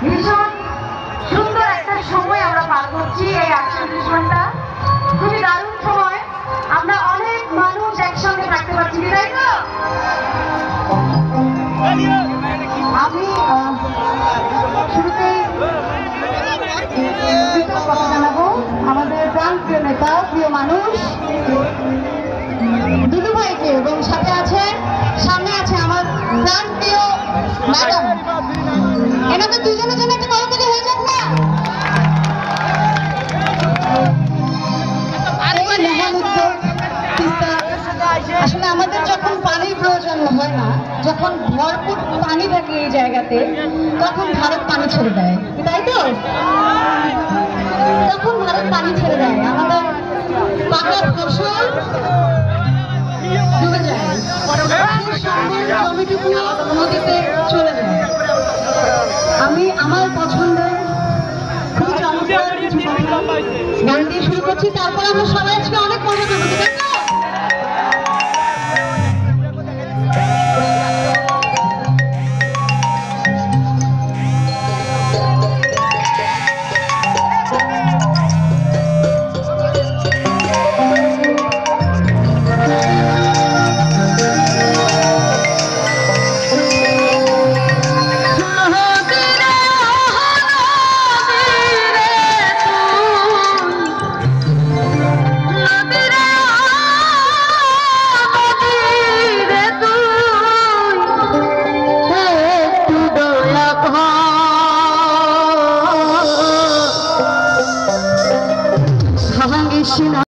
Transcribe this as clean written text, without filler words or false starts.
ভীষণ সুন্দর একটা সময় আমরা পার করছি, এই 48 ঘন্টা খুবই দারুণ সময়। আমরা অনেক মানুষ একসঙ্গে থাকতে পারছি, তাই তো? আমি শুরুতেই কথা জানাবো আমাদের প্রাণপ্রিয় নেতা, প্রিয় মানুষ দুদু ভাইকে, এবং সাথে আছে, সামনে আছে আমার প্রাণপ্রিয় ম্যাডাম। এনাদের দুজনের জন্য একটা করতালি হয়ে যাক না? আসলে আমাদের যখন পানির প্রয়োজন হয় না, যখন ভরপুর পানি থাকে এই জায়গাতে, তখন ভারত পানি ছেড়ে দেয়, তাই তো? তখন ভারত পানি ছেড়ে দেয়, আমাদের পাকার ফসল ডুবে যায়, জমিটুকু নদীতে চলে যায়। আমি আমার পছন্দের খুবই চমৎকার কিছু গান দিয়ে শুরু করছি, তারপর আমরা সবাই আজকে অনেক মজা করবো, তাই না?